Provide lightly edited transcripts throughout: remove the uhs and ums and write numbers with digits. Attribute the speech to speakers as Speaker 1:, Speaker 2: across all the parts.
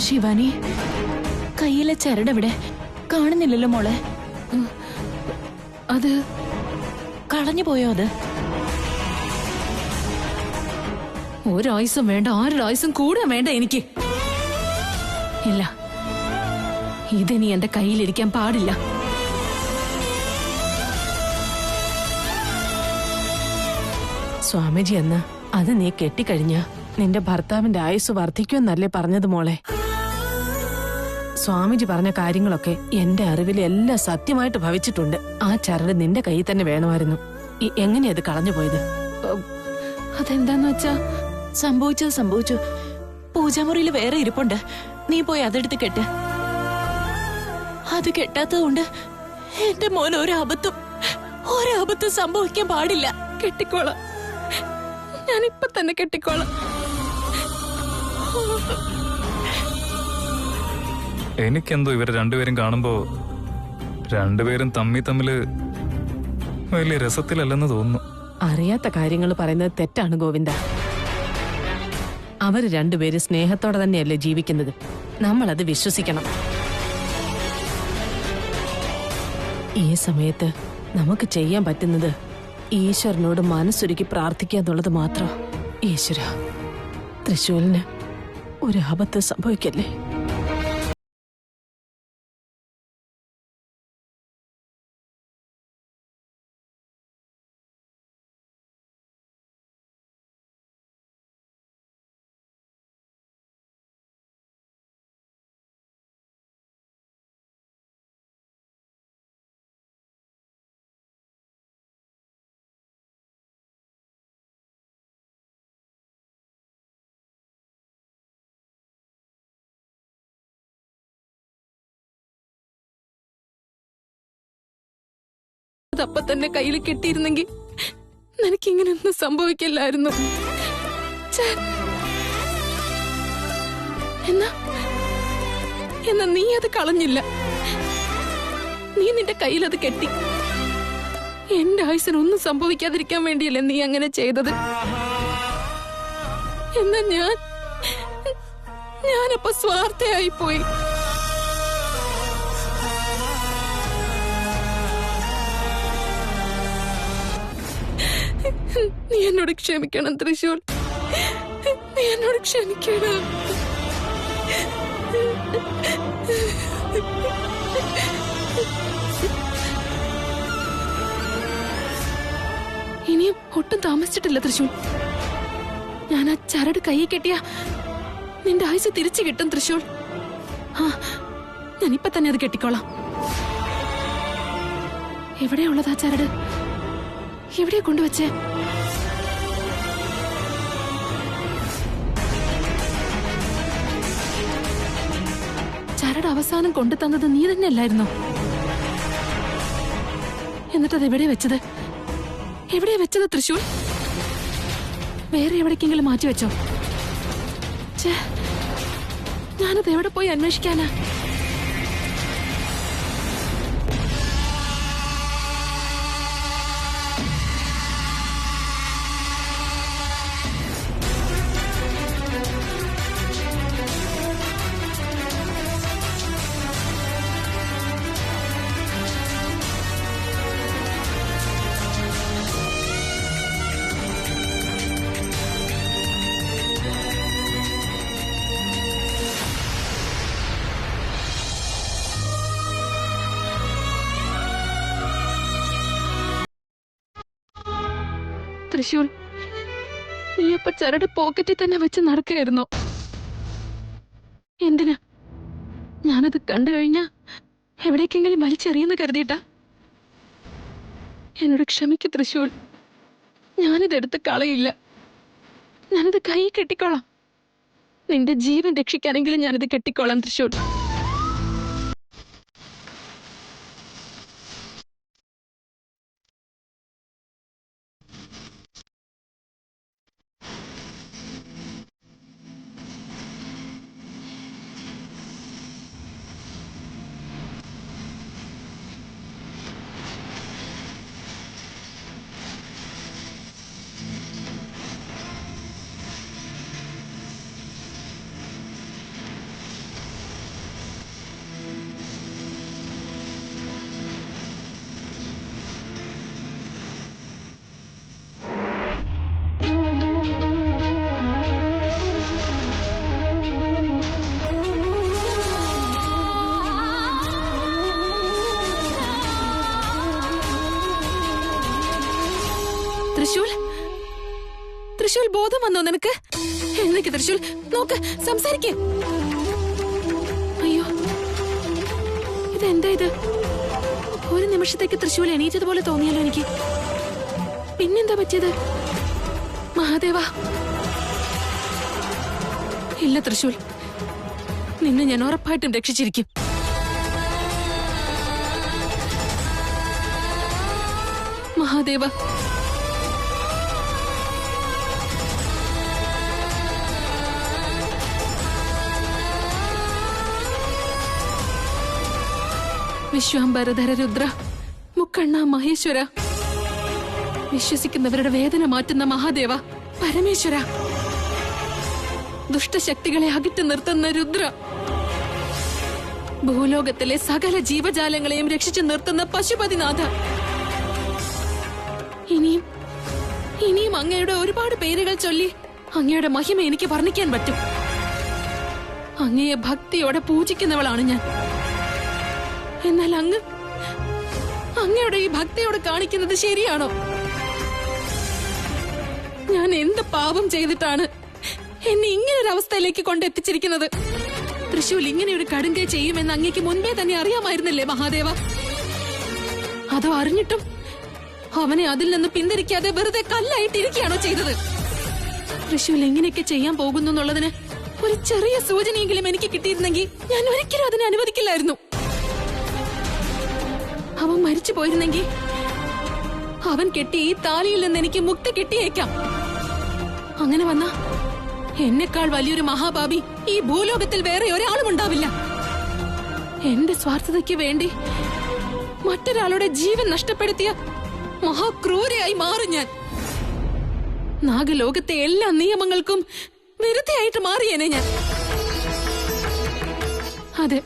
Speaker 1: ശിവാനി, കയ്യിലെ ചരടെവിടെ? കാണുന്നില്ലല്ലോ മോളെ. അത് കളഞ്ഞു പോയോ? അത്
Speaker 2: ഒരായുസം വേണ്ട, 6 കൂടെ വേണ്ട എനിക്ക്. ഇല്ല, ഇതിനി എന്റെ കയ്യിലിരിക്കാൻ പാടില്ല.
Speaker 3: സ്വാമിജി എന്ന് അത് നീ കെട്ടിക്കഴിഞ്ഞ നിന്റെ ഭർത്താവിന്റെ ആയുസ് വർദ്ധിക്കുമെന്നല്ലേ പറഞ്ഞത് മോളെ? സ്വാമിജി പറഞ്ഞ കാര്യങ്ങളൊക്കെ എന്റെ അറിവിൽ എല്ലാം സത്യമായിട്ട് ഭവിച്ചിട്ടുണ്ട്. ആ ചരട് നിന്റെ കയ്യിൽ തന്നെ വേണമായിരുന്നു. എങ്ങനെയത് കളഞ്ഞുപോയത്?
Speaker 1: അതെന്താന്ന് വെച്ചാ സംഭവിച്ചത് സംഭവിച്ചു. പൂജാമുറിയിൽ വേറെ ഇരിപ്പുണ്ട്. നീ പോയി അതെടുത്ത് കെട്ട്. അത് കെട്ടാത്തത് കൊണ്ട് എന്റെ മോൻ ഒരബദ്ധം സംഭവിക്കാൻ പാടില്ല.
Speaker 2: കെട്ടിക്കോളാം, ഞാനിപ്പൊ തന്നെ കെട്ടിക്കോളാം.
Speaker 4: എനിക്കെന്തോ ഇവരെ രണ്ടുപേരും കാണുമ്പോ രണ്ടുപേരും തമ്മില് വലിയ രസത്തിലല്ലെന്ന് തോന്നുന്നു.
Speaker 3: അറിയാത്ത കാര്യങ്ങൾ പറയുന്നത് തെറ്റാണ് ഗോവിന്ദ. അവര് രണ്ടുപേര് സ്നേഹത്തോടെ തന്നെയല്ലേ ജീവിക്കുന്നത്. നമ്മളത് വിശ്വസിക്കണം. ഈ സമയത്ത് നമുക്ക് ചെയ്യാൻ പറ്റുന്നത് ഈശ്വരനോട് മനസ്സൊരുക്കി പ്രാർത്ഥിക്കുക എന്നുള്ളത് മാത്രം. ഈശ്വര, തൃശൂലിന് ഒരു ആപത്ത് സംഭവിക്കല്ലേ.
Speaker 2: അതപ്പൊ തന്നെ കയ്യിൽ കെട്ടിയിരുന്നെങ്കിൽ എനിക്കിങ്ങനെയൊന്നും സംഭവിക്കില്ലായിരുന്നു. എന്നാ നീ അത് കളഞ്ഞില്ല. നീ നിന്റെ കയ്യിൽ അത് കെട്ടി. എന്റെ ആയുസിനൊന്നും സംഭവിക്കാതിരിക്കാൻ വേണ്ടിയല്ലേ നീ അങ്ങനെ ചെയ്തത്. എന്നാ ഞാനപ്പോ സ്വാർത്ഥയായി പോയി. നീ എന്നോട് ക്ഷമിക്കണം തൃശൂൽ, നീ എന്നോട് ക്ഷമിക്കണം. ഇനിയും ഒട്ടും താമസിച്ചിട്ടില്ല തൃശൂൽ. ഞാൻ ആ ചരട് കൈ കെട്ടിയ നിന്റെ ആയുസ് തിരിച്ചു കിട്ടും തൃശൂൽ. ഞാനിപ്പൊ തന്നെ അത് കെട്ടിക്കോളാം. എവിടെയുള്ളതാ ചരട്? എവിടെ കൊണ്ടുവച്ചേ? ചരട് അവസാനം കൊണ്ടു തന്നത് നീ തന്നെ അല്ലായിരുന്നോ? എന്നിട്ടത് എവിടെ വെച്ചത്? എവിടെയാ വെച്ചത് തൃശൂൽ? വേറെ എവിടേക്കെങ്കിലും മാറ്റിവെച്ചോ? ഞാനത് എവിടെ പോയി അന്വേഷിക്കാനാ? തൃശൂൽ, നീയപ്പ ചരട് പോക്കറ്റിൽ തന്നെ വെച്ച് നടക്കുകയായിരുന്നോ? എന്തിനാ? ഞാനത് കണ്ടു കഴിഞ്ഞാ എവിടേക്കെങ്കിലും വലിച്ചെറിയെന്ന് കരുതിയിട്ടാ? എന്നോട് ക്ഷമിക്ക് തൃശൂൽ, ഞാനിതെടുത്ത് കളയില്ല. ഞാനിത് കൈ കെട്ടിക്കോളാം. നിന്റെ ജീവൻ രക്ഷിക്കാനെങ്കിലും ഞാനിത് കെട്ടിക്കോളാം തൃശൂൽ. തൃശൂൽ ബോധം വന്നോ നിനക്ക്? എഴുന്നേക്ക് തൃശൂൽ, നോക്ക്, സംസാരിക്ക്. അയ്യോ, ഇതെന്താ ഇത്? ഒരു നിമിഷത്തേക്ക് തൃശൂൽ എണീറ്റതുപോലെ തോന്നിയല്ലോ എനിക്ക്. പിന്നെന്താ പറ്റിയത്? മഹാദേവ, ഇല്ല തൃശൂൽ, നിന്നെ ഞാൻ ഉറപ്പായിട്ടും രക്ഷിച്ചിരിക്കും. മഹാദേവ, വിശ്വാംബരധര രുദ്ര, മുക്കണ്ണ മഹേശ്വര, വിശ്വസിക്കുന്നവരുടെ വേദന മാറ്റുന്ന മഹാദേവ, പരമേശ്വര, ദുഷ്ടശക്തികളെ അകറ്റി നിർത്തുന്ന രുദ്ര, ഭൂലോകത്തിലെ സകല ജീവജാലങ്ങളെയും രക്ഷിച്ചു നിർത്തുന്ന പശുപതിനാഥ, ഇനിയും അങ്ങയുടെ ഒരുപാട് പേരുകൾ ചൊല്ലി അങ്ങയുടെ മഹിമ എനിക്ക് വർണ്ണിക്കാൻ പറ്റും. അങ്ങയെ ഭക്തിയോടെ പൂജിക്കുന്നവളാണ് ഞാൻ. എന്നാൽ അങ്ങയുടെ ഈ ഭക്തിയോട് കാണിക്കുന്നത് ശരിയാണോ? ഞാൻ എന്ത് പാപം ചെയ്തിട്ടാണ് എന്നെ ഇങ്ങനൊരു അവസ്ഥയിലേക്ക് കൊണ്ടെത്തിച്ചിരിക്കുന്നത്? തൃശൂൽ ഇങ്ങനെ ഒരു കടുങ്കൈ ചെയ്യുമെന്ന് അങ്ങേക്ക് മുൻപേ തന്നെ അറിയാമായിരുന്നില്ലേ മഹാദേവ? അതോ അറിഞ്ഞിട്ടും അവനെ അതിൽ നിന്ന് പിന്തിരിക്കാതെ വെറുതെ കല്ലായിട്ടിരിക്കുകയാണോ ചെയ്തത്? തൃശൂൽ എങ്ങനെയൊക്കെ ചെയ്യാൻ പോകുന്നു എന്നുള്ളതിന് ഒരു ചെറിയ സൂചനയെങ്കിലും എനിക്ക് കിട്ടിയിരുന്നെങ്കിൽ ഞാൻ ഒരിക്കലും അതിനെ അനുവദിക്കില്ലായിരുന്നു. അവൻ മരിച്ചു പോയിരുന്നെങ്കിൽ അവൻ കെട്ടി ഈ താലിയിൽ നിന്ന് എനിക്ക് മുക്തി കിട്ടിയേക്കാം. അങ്ങനെ വന്ന എന്നെക്കാൾ വലിയൊരു മഹാപാപി ഈ ഭൂലോകത്തിൽ വേറെ ഒരാളും ഉണ്ടാവില്ല. എന്റെ സ്വാർത്ഥതയ്ക്ക് വേണ്ടി മറ്റൊരാളുടെ ജീവൻ നഷ്ടപ്പെടുത്തിയ മഹാക്രൂരയായി മാറി ഞാൻ. നാഗലോകത്തെ എല്ലാ നിയമങ്ങൾക്കും വിരുദ്ധയായിട്ട് മാറിയേനെ ഞാൻ. അതെ,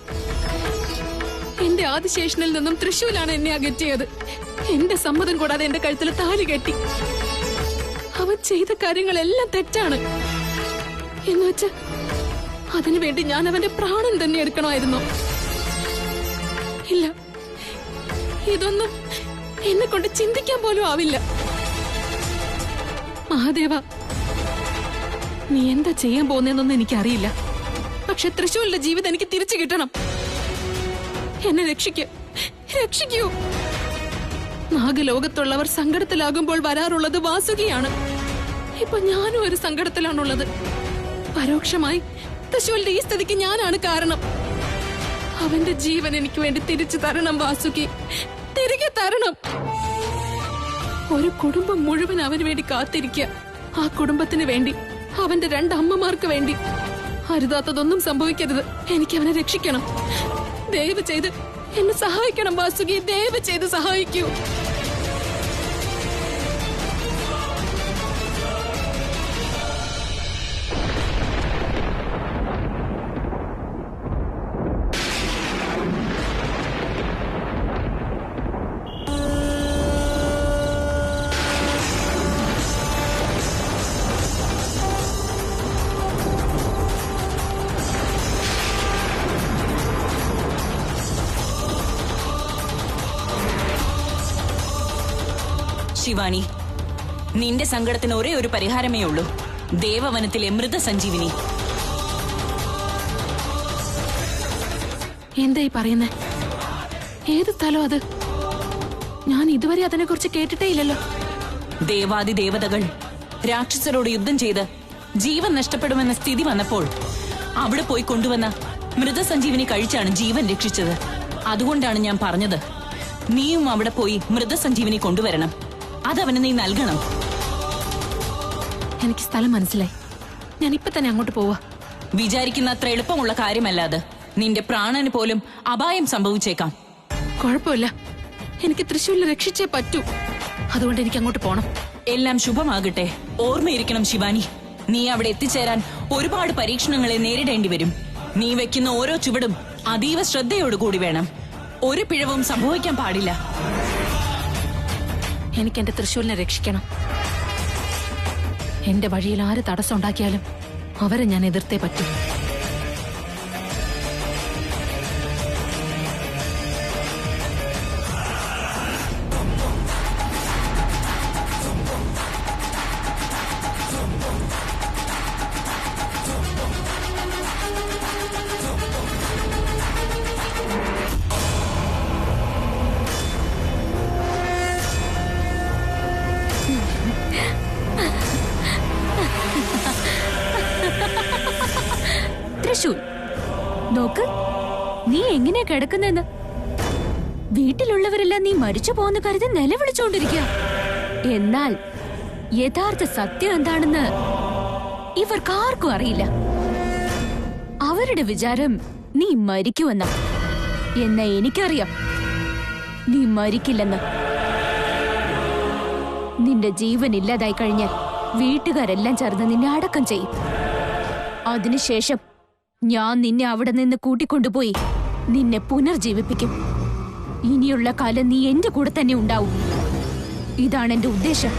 Speaker 2: എന്റെ ആദിശേഷനിൽ നിന്നും തൃശൂലാണ് എന്നെ അകറ്റിയത്. എന്റെ സമ്മതം കൂടാതെ എന്റെ കഴുത്തിൽ താലി കെട്ടി. അവൻ ചെയ്ത കാര്യങ്ങളെല്ലാം തെറ്റാണ് എന്നുവെച്ച് അതിനുവേണ്ടി ഞാൻ അവന്റെ പ്രാണൻ തന്നെ എടുക്കണമായിരുന്നു. ഇല്ല, ഇതൊന്നും എന്നെ കൊണ്ട് ചിന്തിക്കാൻ പോലും ആവില്ല. മഹാദേവ, നീ എന്താ ചെയ്യാൻ പോകുന്നതെന്നൊന്നും എനിക്കറിയില്ല. പക്ഷെ തൃശൂലിന്റെ ജീവിതം എനിക്ക് തിരിച്ചു കിട്ടണം. എന്നെ രക്ഷിക്കൂ. നാഗലോകത്തുള്ളവർ സങ്കടത്തിലാകുമ്പോൾ വരാറുള്ളത് വാസുകിയാണ്. ഇപ്പൊ ഞാനും ഒരു സങ്കടത്തിലാണുള്ളത്. പരോക്ഷമായി തൃശൂലിന്റെ ഈ സ്ഥിതിക്ക് ഞാനാണ് കാരണം. അവന്റെ ജീവൻ എനിക്ക് വേണ്ടി തിരിച്ചു തരണം വാസുകി, തിരികെ തരണം. ഒരു കുടുംബം മുഴുവൻ അവന് വേണ്ടി കാത്തിരിക്കുക. ആ കുടുംബത്തിന് വേണ്ടി, അവന്റെ 2 അമ്മമാർക്ക് വേണ്ടി. അരുതാത്തതൊന്നും സംഭവിക്കരുത്. എനിക്ക് അവനെ രക്ഷിക്കണം. ദയവ് ചെയ്ത് എന്നെ സഹായിക്കണം വാസുകി, ദയവ് ചെയ്ത് സഹായിക്കൂ.
Speaker 1: ശിവാനി, നിന്റെ സങ്കടത്തിന് ഒരേ ഒരു പരിഹാരമേ ഉള്ളൂ. ദേവവനത്തിലെ മൃതസഞ്ജീവിനി.
Speaker 2: എന്തായി പറയുന്നേ? ഏത് സ്ഥലം അത്? ഞാൻ ഇതുവരെ അതിനെ കുറിച്ച് കേട്ടിട്ടേ ഇല്ലല്ലോ.
Speaker 1: ദേവാദി ദേവതകൾ രാക്ഷസരോട് യുദ്ധം ചെയ്ത് ജീവൻ നഷ്ടപ്പെടുമെന്ന സ്ഥിതി വന്നപ്പോൾ അവിടെ പോയി കൊണ്ടുവന്ന മൃതസഞ്ജീവിനി കഴിച്ചാണ് ജീവൻ രക്ഷിച്ചത്. അതുകൊണ്ടാണ് ഞാൻ പറഞ്ഞത്, നീയും അവിടെ പോയി മൃതസഞ്ജീവിനി കൊണ്ടുവരണം. അതവന് നീ നൽകണം.
Speaker 2: എനിക്ക് സ്ഥലം മനസ്സിലായി. ഞാൻ ഇപ്പൊ തന്നെ അങ്ങോട്ട് പോവാ.
Speaker 1: വിചാരിക്കുന്ന അത്ര എളുപ്പമുള്ള കാര്യമല്ല അത്. നിന്റെ പ്രാണന് പോലും അപായം സംഭവിച്ചേക്കാം.
Speaker 2: കുഴപ്പമില്ല, എനിക്ക് തൃശ്ശൂരിൽ രക്ഷിച്ചേ പറ്റൂ. അതുകൊണ്ട് എനിക്ക് അങ്ങോട്ട് പോണം.
Speaker 1: എല്ലാം ശുഭമാകട്ടെ. ഓർമ്മയിരിക്കണം ശിവാനി, നീ അവിടെ എത്തിച്ചേരാൻ ഒരുപാട് പരീക്ഷണങ്ങളെ നേരിടേണ്ടി വരും. നീ വെക്കുന്ന ഓരോ ചുവടും അതീവ ശ്രദ്ധയോടുകൂടി വേണം. ഒരു പിഴവും സംഭവിക്കാൻ പാടില്ല.
Speaker 2: എനിക്ക് എന്റെ തൃശ്ശൂരിനെ രക്ഷിക്കണം. എന്റെ വഴിയിൽ ആര് തടസ്സം ഉണ്ടാക്കിയാലും അവരെ ഞാൻ എതിർത്തേ പറ്റൂ.
Speaker 5: തൃശൂൽ. നോക്ക്, നീ എങ്ങനെയാ കിടക്കുന്നെന്ന്. വീട്ടിലുള്ളവരെല്ലാം നീ മരിച്ചു പോന്ന് കരുതി നിലവിളിച്ചോണ്ടിരിക്കുക. എന്നാൽ യഥാർത്ഥ സത്യം എന്താണെന്ന് ഇവർക്കാർക്കും അറിയില്ല. അവരുടെ വിചാരം നീ മരിക്കുമെന്ന. എന്നാ എനിക്കറിയാം നീ മരിക്കില്ലെന്ന്. നിന്റെ ജീവൻ ഇല്ലാതായി കഴിഞ്ഞാൽ വീട്ടുകാരെല്ലാം ചേർന്ന് നിന്നെ അടക്കം ചെയ്യും. അതിനുശേഷം ഞാൻ നിന്നെ അവിടെ നിന്ന് കൂട്ടിക്കൊണ്ടുപോയി നിന്നെ പുനർജീവിപ്പിക്കും. ഇനിയുള്ള കാലം നീ എന്റെ കൂടെ തന്നെ ഉണ്ടാവും. ഇതാണ് എന്റെ ഉദ്ദേശം.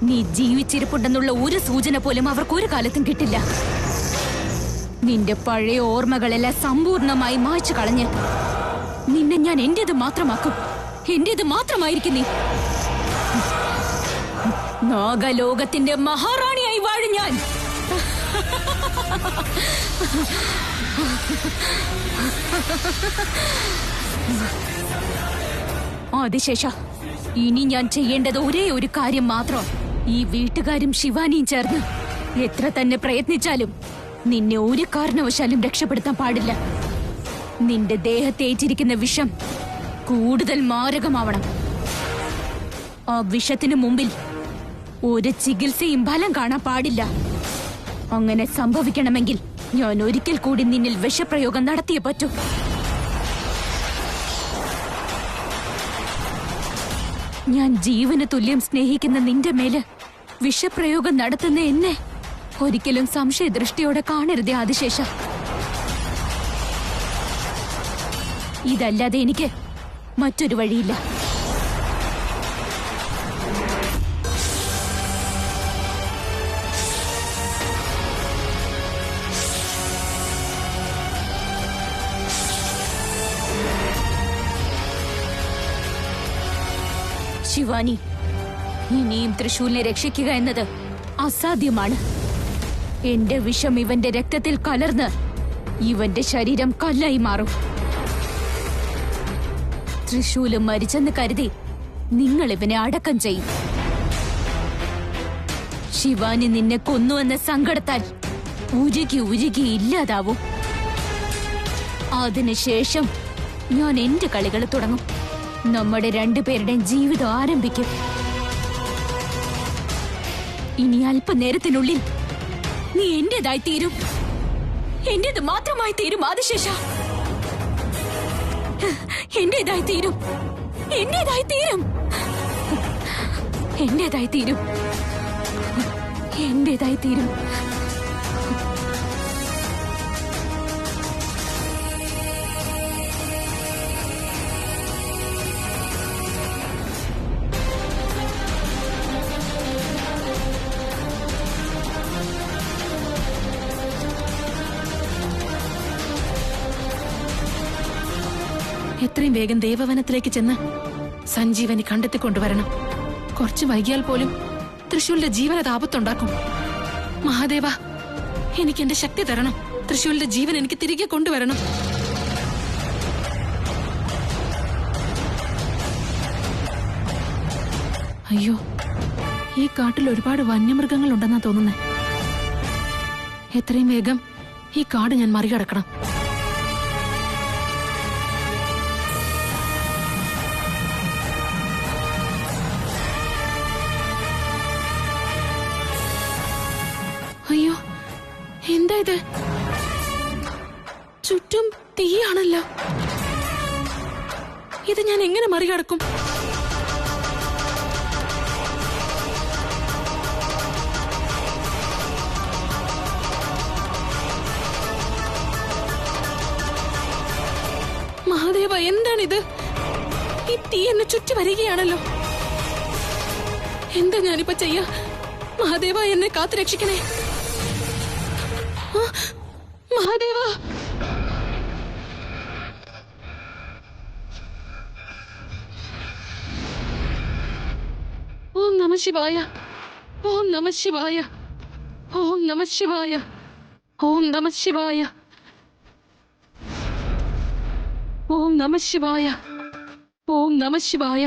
Speaker 5: നീ ജീവിച്ചിരിപ്പുണ്ടെന്നുള്ള ഒരു സൂചന പോലും അവർക്ക് ഒരു കാലത്തും കിട്ടില്ല. നിന്റെ പഴയ ഓർമ്മകളെല്ലാം സമ്പൂർണമായി മായ്ച്ചു കളഞ്ഞ് നിന്നെ ഞാൻ എന്റേത് മാത്രമാക്കും. എന്റേത് മാത്രമായിരിക്കും നീ. നാഗലോകത്തിന്റെ മഹാറാണിയായി വാഴും ഞാൻ. ആദിശേഷ, ഇനി ഞാൻ ചെയ്യേണ്ടത് ഒരേ ഒരു കാര്യം മാത്രം. ഈ വീട്ടുകാരും ശിവാനിയും ചേർന്ന് എത്ര തന്നെ പ്രയത്നിച്ചാലും നിന്നെ ഒരു കാരണവശാലും രക്ഷപ്പെടുത്താൻ പാടില്ല. നിന്റെ ദേഹത്തേറ്റിരിക്കുന്ന വിഷം കൂടുതൽ മാരകമാവണം. ആ വിഷത്തിനു മുമ്പിൽ ഒരു ചികിത്സയും ഫലം കാണാൻ പാടില്ല. അങ്ങനെ സംഭവിക്കണമെങ്കിൽ ഞാൻ ഒരിക്കൽ കൂടി നിന്നിൽ വിഷപ്രയോഗം നടത്തിയേ പറ്റൂ. ഞാൻ ജീവന് തുല്യം സ്നേഹിക്കുന്ന നിന്റെ മേല് വിഷപ്രയോഗം നടത്തുന്ന എന്നെ ഒരിക്കലും സംശയദൃഷ്ടിയോടെ കാണരുതേ ആദിശേഷ. ഇതല്ലാതെ എനിക്ക് മറ്റൊരു വഴിയില്ല. ശിവാനി, ഇനിയും തൃശൂലിനെ രക്ഷിക്കുക എന്നത് അസാധ്യമാണ്. എന്റെ വിഷം ഇവന്റെ രക്തത്തിൽ കലർന്ന് ഇവന്റെ ശരീരം കല്ലായി മാറും. തൃശൂല് മരിച്ചെന്ന് കരുതി നിങ്ങൾ ഇവനെ അടക്കം ചെയ്യും. ശിവാനി നിന്നെ കൊന്നുവെന്ന സങ്കടത്താൽ ഉരുകി ഉരുകി ഇല്ലാതാവും. അതിനുശേഷം ഞാൻ എന്റെ കളികൾ തുടങ്ങും. നമ്മുടെ രണ്ടുപേരുടെയും ജീവിതം ആരംഭിക്കും. ഇനി അല്പനേരത്തിനുള്ളിൽ നീ എന്റേതായി തീരും. എന്റേത് മാത്രമായി തീരും ആദിശേഷ. എന്റേതായി തീരും. എന്റേതായി തീരും. എന്റേതായി തീരും. എന്റേതായി തീരും.
Speaker 2: എത്രയും വേഗം ദേവവനത്തിലേക്ക് ചെന്ന് സഞ്ജീവനി കണ്ടെത്തിക്കൊണ്ടുവരണം. കുറച്ച് വൈകിയാൽ പോലും തൃശൂലിന്റെ ജീവനത് ആപത്തുണ്ടാക്കും. മഹാദേവ, എനിക്ക് എന്റെ ശക്തി തരണം. തൃശൂലിന്റെ ജീവൻ എനിക്ക് തിരികെ കൊണ്ടുവരണം. അയ്യോ, ഈ കാട്ടിൽ ഒരുപാട് വന്യമൃഗങ്ങൾ ഉണ്ടെന്നാ തോന്നുന്നേ. എത്രയും വേഗം ഈ കാട് ഞാൻ മറികടക്കണം. അയ്യോ, എന്താ ഇത്? ചുറ്റും തീയാണല്ലോ. ഇത് ഞാൻ എങ്ങനെ മറികടക്കും? മഹാദേവ, എന്താണിത്? ഈ തീ എന്നെ ചുറ്റി വരികയാണല്ലോ. എന്താ ഞാനിപ്പോ ചെയ്യാ? മഹാദേവ, എന്നെ കാത്തു രക്ഷിക്കണേ. മഹാദേവ, ഓം നമഃ ശിവായ. ഓം നമഃ ശിവായ. ഓം നമഃ ശിവായ. ഓം നമഃ ശിവായ. ഓം നമഃ ശിവായ. ഓം നമഃ ശിവായ.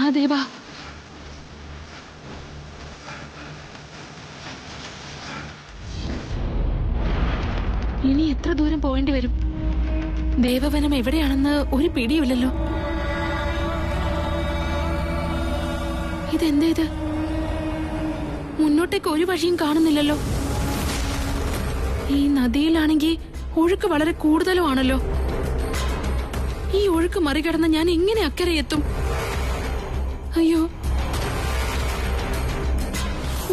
Speaker 2: മഹാദേവ, ഇനി എത്ര ദൂരം പോവേണ്ടി വരും? ദേവവനം എവിടെയാണെന്ന് ഒരു പിടിയുമില്ലല്ലോ. ഇതെന്താ ഇത്? മുന്നോട്ടേക്ക് ഒരു വഴിയും കാണുന്നില്ലല്ലോ. ഈ നദിയിലാണെങ്കിൽ ഒഴുക്ക് വളരെ കൂടുതലുമാണല്ലോ. ഈ ഒഴുക്ക് മറികടന്ന് ഞാൻ എങ്ങനെ അക്കരെ എത്തും? അയ്യോ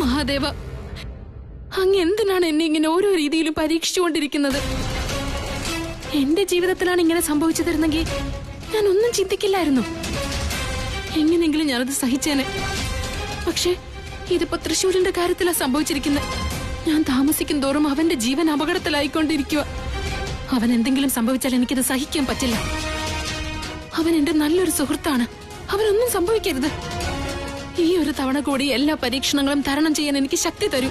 Speaker 2: മഹാദേവ, അങ്ങ് എന്തിനാണ് എന്നെ ഇങ്ങനെ ഓരോ രീതിയിലും പരീക്ഷിച്ചുകൊണ്ടിരിക്കുന്നത്? എന്റെ ജീവിതത്തിലാണ് ഇങ്ങനെ സംഭവിച്ചു തരുന്നെങ്കിൽ ഞാൻ ഒന്നും ചിന്തിക്കില്ലായിരുന്നു. എങ്ങനെയെങ്കിലും ഞാനത് സഹിച്ചേനെ. പക്ഷേ ഇതിപ്പോ തൃശ്ശൂരിന്റെ കാര്യത്തിലാണ് സംഭവിച്ചിരിക്കുന്നത്. ഞാൻ താമസിക്കും തോറും അവന്റെ ജീവൻ അപകടത്തിലായിക്കൊണ്ടിരിക്കുക. അവൻ എന്തെങ്കിലും സംഭവിച്ചാൽ എനിക്കിത് സഹിക്കാൻ പറ്റില്ല. അവൻ എന്റെ നല്ലൊരു സുഹൃത്താണ്. അവനൊന്നും സംഭവിക്കരുത്. ഈ ഒരു തവണ കൂടി എല്ലാ പരീക്ഷണങ്ങളും തരണം ചെയ്യാൻ എനിക്ക് ശക്തി തരൂ.